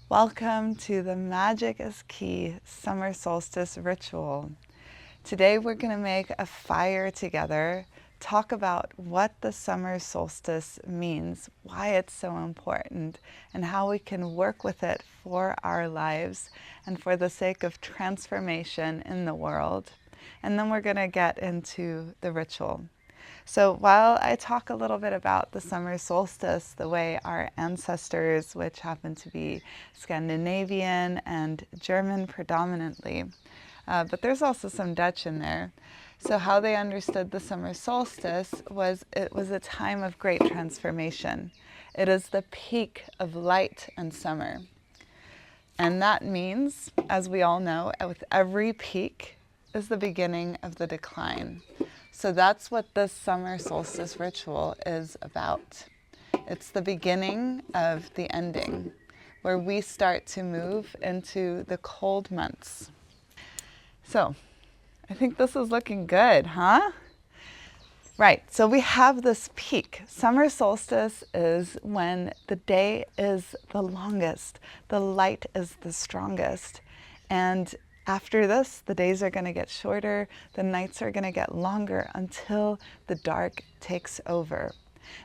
Welcome to the Magic is Key Summer Solstice Ritual. Today we're going to make a fire together, talk about what the summer solstice means, why it's so important, and how we can work with it for our lives and for the sake of transformation in the world. And then we're going to get into the ritual. So while I talk a little bit about the summer solstice, the way our ancestors, which happen to be Scandinavian and German predominantly, but there's also some Dutch in there. So how they understood the summer solstice was it was a time of great transformation. It is the peak of light and summer. And that means, as we all know, with every peak is the beginning of the decline. So that's what this summer solstice ritual is about. It's the beginning of the ending, where we start to move into the cold months. So I think this is looking good, huh? Right, so we have this peak. Summer solstice is when the day is the longest, the light is the strongest, and after this, the days are going to get shorter, the nights are going to get longer until the dark takes over.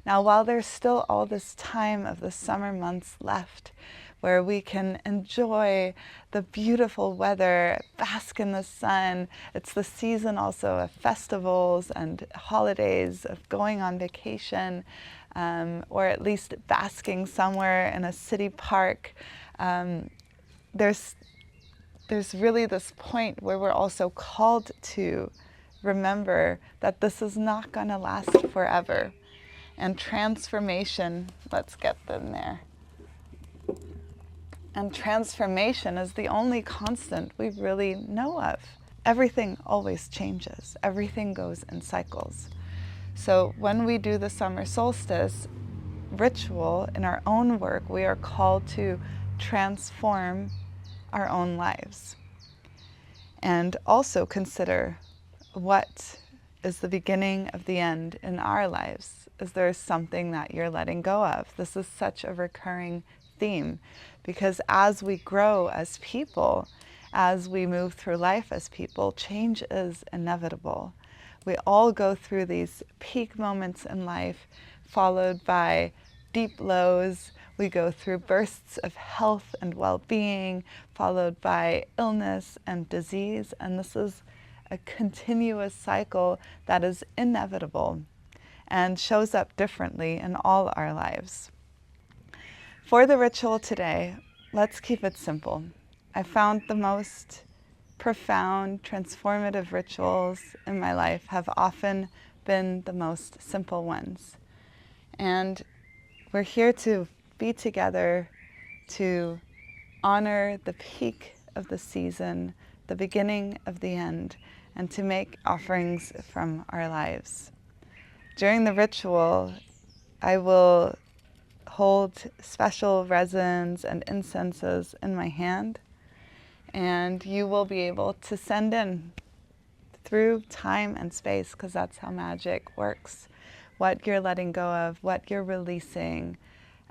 Now, while there's still all this time of the summer months left, where we can enjoy the beautiful weather, bask in the sun. It's the season also of festivals and holidays, of going on vacation, or at least basking somewhere in a city park. There's really this point where we're also called to remember that this is not going to last forever. And transformation, let's get them there. And transformation is the only constant we really know of. Everything always changes. Everything goes in cycles. So when we do the summer solstice ritual in our own work, we are called to transform our own lives. And also consider what is the beginning of the end in our lives. Is there something that you're letting go of? This is such a recurring theme because as we grow as people, as we move through life as people, change is inevitable. We all go through these peak moments in life followed by deep lows. We go through bursts of health and well-being, followed by illness and disease. And this is a continuous cycle that is inevitable and shows up differently in all our lives. For the ritual today, let's keep it simple. I found the most profound, transformative rituals in my life have often been the most simple ones. And we're here to be together to honor the peak of the season, the beginning of the end, and to make offerings from our lives. During the ritual, I will hold special resins and incenses in my hand, and you will be able to send in through time and space, because that's how magic works. What you're letting go of, what you're releasing,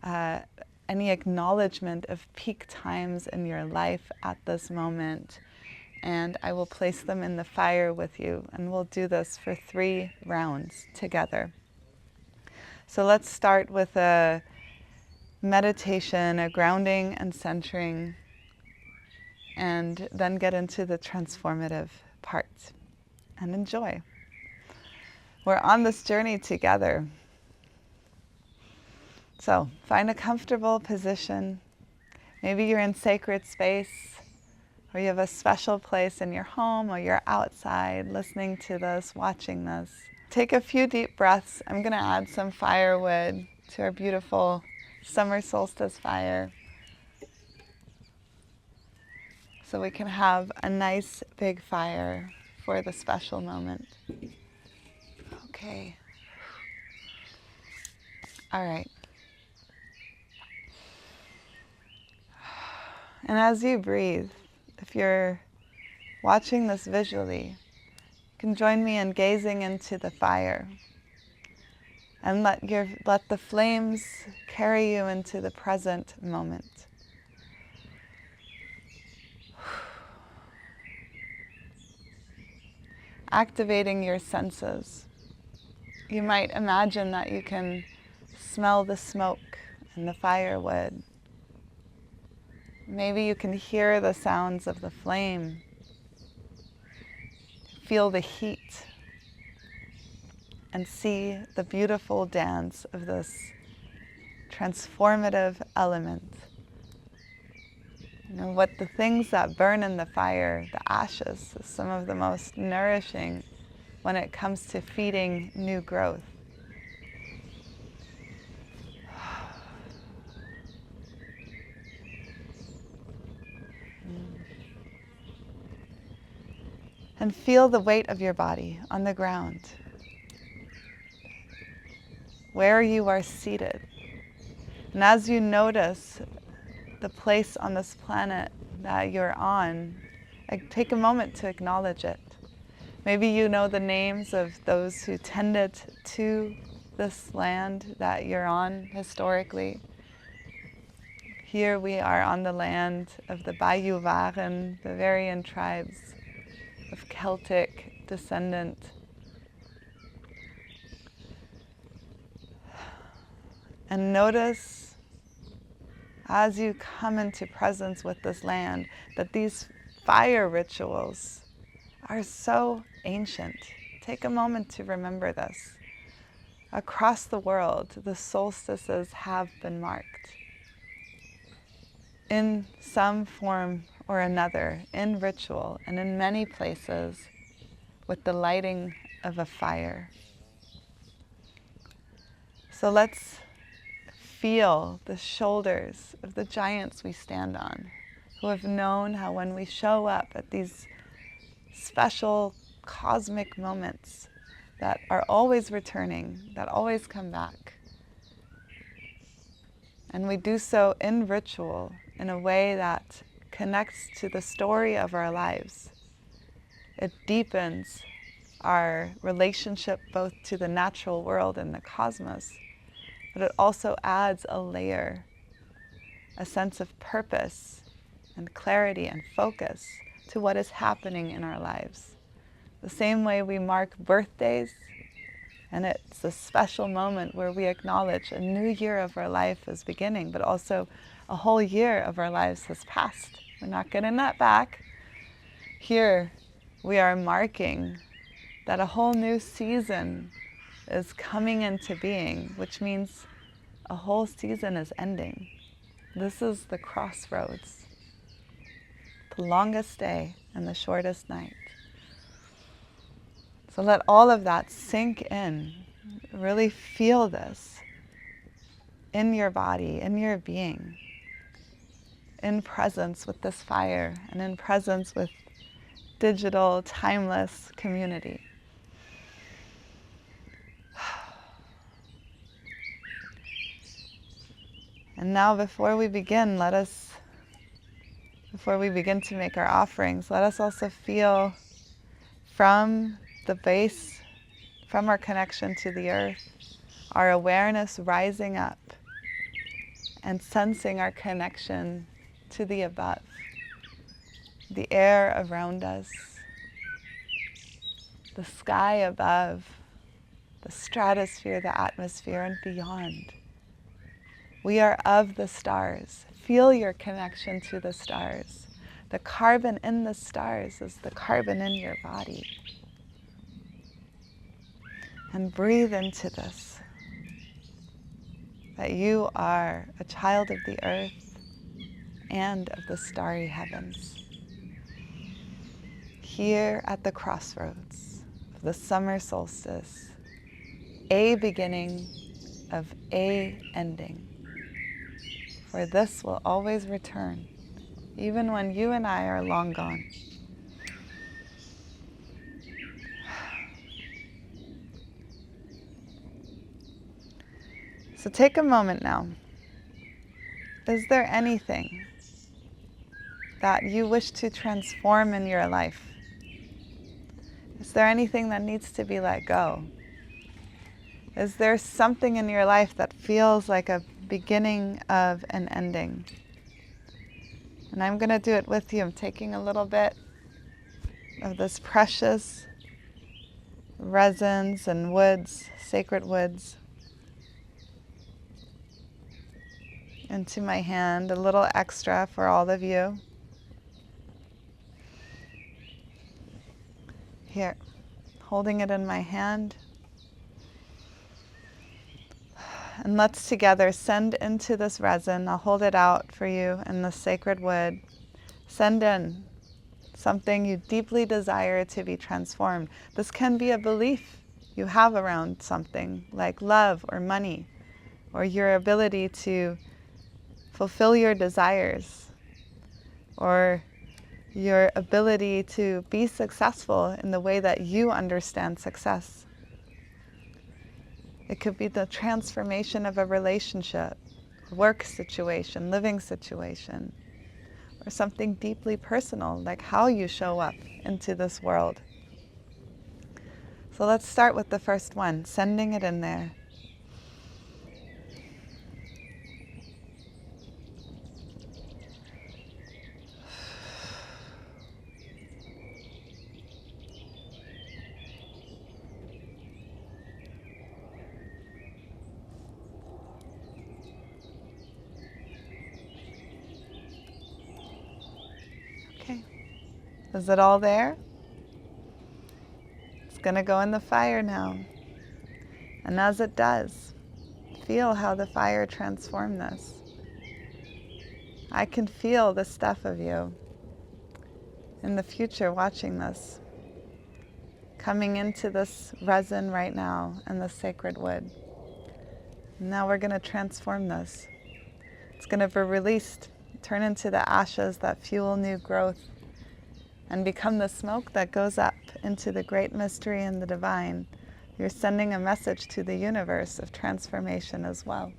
any acknowledgement of peak times in your life at this moment. And I will place them in the fire with you, and we'll do this for 3 rounds together. So let's start with a meditation, a grounding and centering, and then get into the transformative part and enjoy. We're on this journey together. So find a comfortable position. Maybe you're in sacred space, or you have a special place in your home, or you're outside listening to this, watching this. Take a few deep breaths. I'm going to add some firewood to our beautiful summer solstice fire, so we can have a nice big fire for the special moment. Okay. All right. And as you breathe, if you're watching this visually, you can join me in gazing into the fire and let the flames carry you into the present moment. activating your senses. You might imagine that you can smell the smoke and the firewood. Maybe you can hear the sounds of the flame, feel the heat, and see the beautiful dance of this transformative element. You know, what the things that burn in the fire, the ashes, is some of the most nourishing when it comes to feeding new growth. And feel the weight of your body on the ground, where you are seated. And as you notice the place on this planet that you're on, take a moment to acknowledge it. Maybe you know the names of those who tended to this land that you're on historically. Here we are on the land of the Bayou-Waren, Bavarian tribes of Celtic descendant. And notice as you come into presence with this land that these fire rituals are so ancient. Take a moment to remember this. Across the world, the solstices have been marked in some form or another, in ritual, and in many places with the lighting of a fire. So let's feel the shoulders of the giants we stand on, who have known how when we show up at these special cosmic moments that are always returning, that always come back. And we do so in ritual in a way that connects to the story of our lives. It deepens our relationship both to the natural world and the cosmos, but it also adds a layer, a sense of purpose and clarity and focus to what is happening in our lives. The same way we mark birthdays, and it's a special moment where we acknowledge a new year of our life is beginning, but also a whole year of our lives has passed. We're not getting that back. Here we are marking that a whole new season is coming into being, which means a whole season is ending. This is the crossroads, the longest day and the shortest night. So let all of that sink in. Really feel this in your body, in your being, in presence with this fire and in presence with digital, timeless community. And now before we begin to make our offerings, let us also feel from the base, from our connection to the earth, our awareness rising up and sensing our connection to the above, the air around us, the sky above, the stratosphere, the atmosphere, and beyond. We are of the stars. Feel your connection to the stars. The carbon in the stars is the carbon in your body. And breathe into this, that you are a child of the earth and of the starry heavens. Here at the crossroads of the summer solstice, a beginning of a ending. For this will always return, even when you and I are long gone. So take a moment now. Is there anything that you wish to transform in your life? Is there anything that needs to be let go? Is there something in your life that feels like a beginning of an ending? And I'm going to do it with you. I'm taking a little bit of this precious resins and woods, sacred woods, into my hand, a little extra for all of you. Here, holding it in my hand. And let's together send into this resin, I'll hold it out for you in the sacred wood. Send in something you deeply desire to be transformed. This can be a belief you have around something like love or money, or your ability to fulfill your desires, or your ability to be successful in the way that you understand success. It could be the transformation of a relationship, work situation, living situation, or something deeply personal, like how you show up into this world. So let's start with the first one, sending it in there. Okay, is it all there? It's going to go in the fire now. And as it does, feel how the fire transformed this. I can feel the stuff of you in the future watching this, coming into this resin right now and the sacred wood. Now we're going to transform this. It's going to be released, turn into the ashes that fuel new growth, and become the smoke that goes up into the great mystery and the divine. You're sending a message to the universe of transformation as well.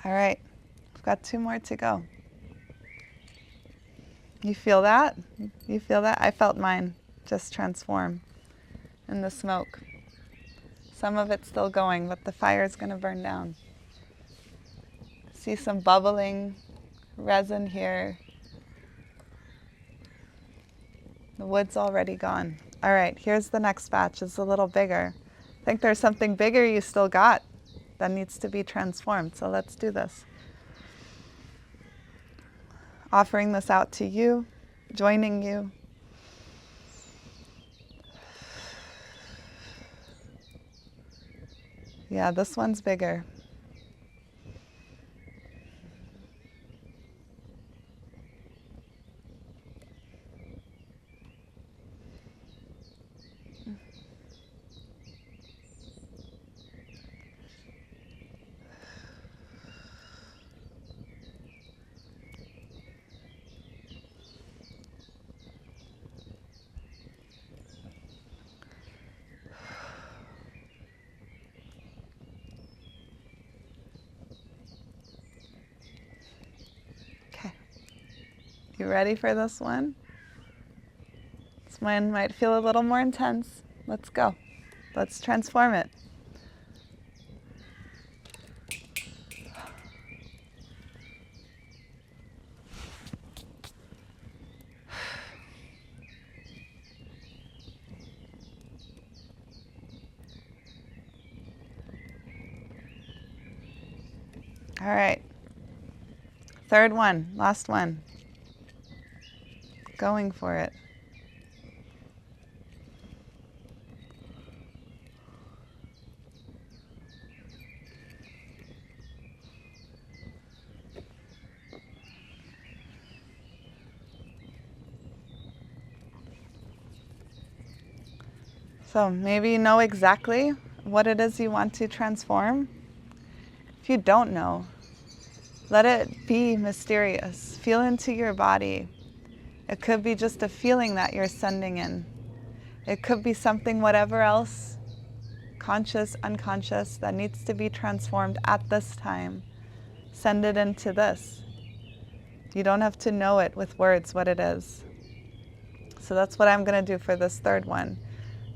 All right, I've got 2 more to go. You feel that? You feel that? I felt mine just transform in the smoke. Some of it's still going, but the fire is going to burn down. See some bubbling resin here. The wood's already gone. All right, here's the next batch. It's a little bigger. I think there's something bigger you still got that needs to be transformed. So let's do this. Offering this out to you, joining you. Yeah, this one's bigger. You ready for this one? This one might feel a little more intense. Let's go. Let's transform it. All right. Third one, last one. Going for it. So maybe you know exactly what it is you want to transform. If you don't know, let it be mysterious. Feel into your body. It could be just a feeling that you're sending in. It could be something, whatever else, conscious, unconscious, that needs to be transformed at this time. Send it into this. You don't have to know it with words what it is. So that's what I'm going to do for this third one.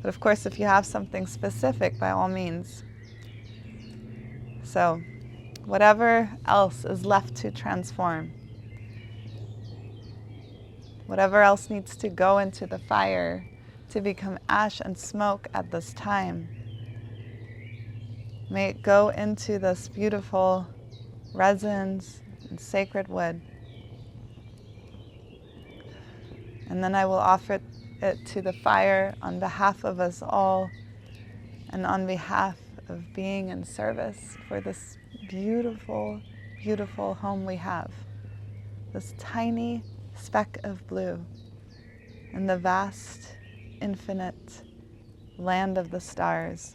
But of course, if you have something specific, by all means. So whatever else is left to transform, whatever else needs to go into the fire to become ash and smoke at this time, may it go into this beautiful resins and sacred wood. And then I will offer it to the fire on behalf of us all and on behalf of being in service for this beautiful, beautiful home we have. This tiny speck of blue in the vast, infinite land of the stars.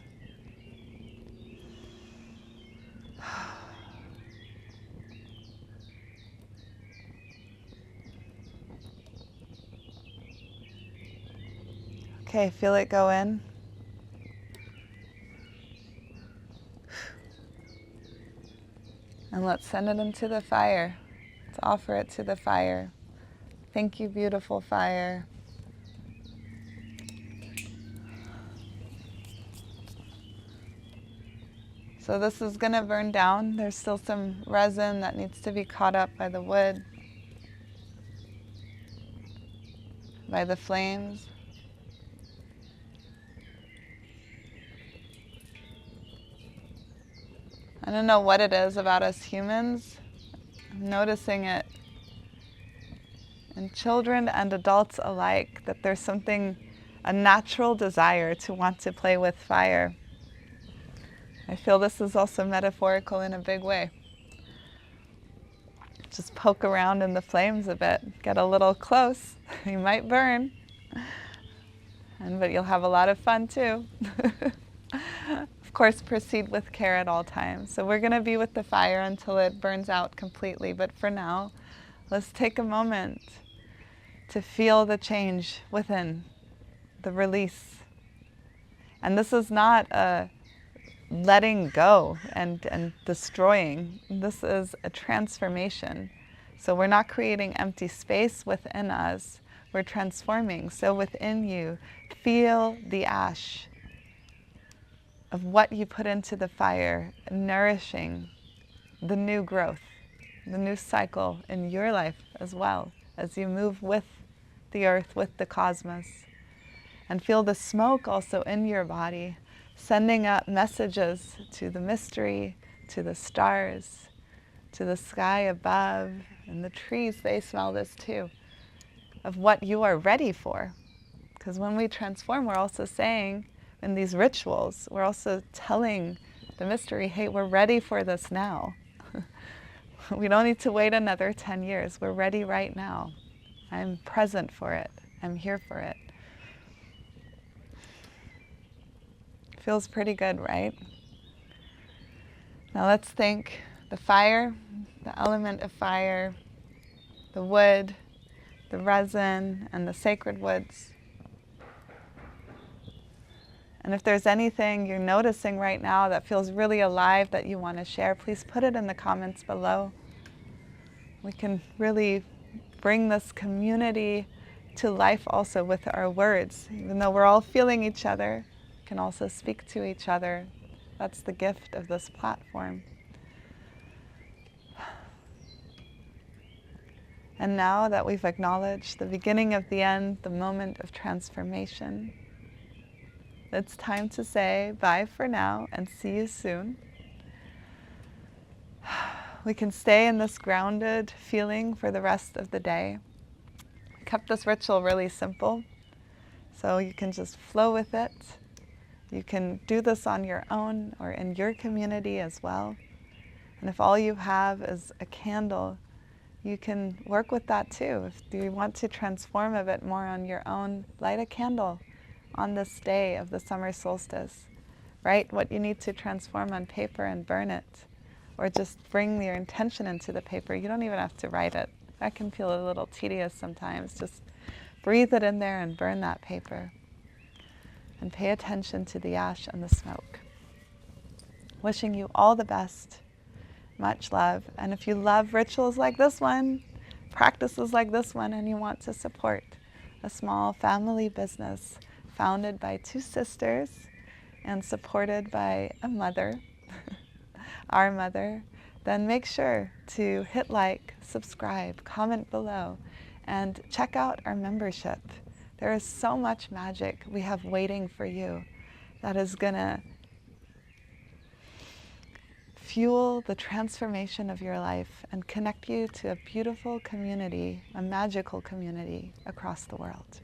Okay, feel it go in. And let's send it into the fire. Let's offer it to the fire. Thank you, beautiful fire. So this is going to burn down. There's still some resin that needs to be caught up by the wood, by the flames. I don't know what it is about us humans. I'm noticing it in children and adults alike, that there's something, a natural desire to want to play with fire. I feel this is also metaphorical in a big way. Just poke around in the flames a bit, get a little close, you might burn, but you'll have a lot of fun too. Of course, proceed with care at all times. So we're going to be with the fire until it burns out completely. But for now, let's take a moment to feel the change within, the release. And this is not a letting go and destroying. This is a transformation. So we're not creating empty space within us. We're transforming. So within you, feel the ash of what you put into the fire, nourishing the new growth, the new cycle in your life as well, as you move with the earth, with the cosmos. And feel the smoke also in your body, sending up messages to the mystery, to the stars, to the sky above, and the trees, they smell this too, of what you are ready for. Because when we transform, we're also saying, in these rituals, we're also telling the mystery, hey, we're ready for this now. We don't need to wait another 10 years. We're ready right now. I'm present for it. I'm here for it. Feels pretty good, right? Now let's think the fire, the element of fire, the wood, the resin, and the sacred woods. And if there's anything you're noticing right now that feels really alive that you want to share, please put it in the comments below. We can really bring this community to life also with our words. Even though we're all feeling each other, we can also speak to each other. That's the gift of this platform. And now that we've acknowledged the beginning of the end, the moment of transformation, it's time to say bye for now and see you soon. We can stay in this grounded feeling for the rest of the day. I kept this ritual really simple, so you can just flow with it. You can do this on your own or in your community as well. And if all you have is a candle, you can work with that too. If you want to transform a bit more on your own, light a candle on this day of the summer solstice. Write what you need to transform on paper and burn it. Or just bring your intention into the paper. You don't even have to write it. That can feel a little tedious sometimes. Just breathe it in there and burn that paper. And pay attention to the ash and the smoke. Wishing you all the best. Much love. And if you love rituals like this one, practices like this one, and you want to support a small family business founded by two sisters and supported by a mother, our mother, then make sure to hit like, subscribe, comment below, and check out our membership. There is so much magic we have waiting for you that is gonna fuel the transformation of your life and connect you to a beautiful community, a magical community across the world.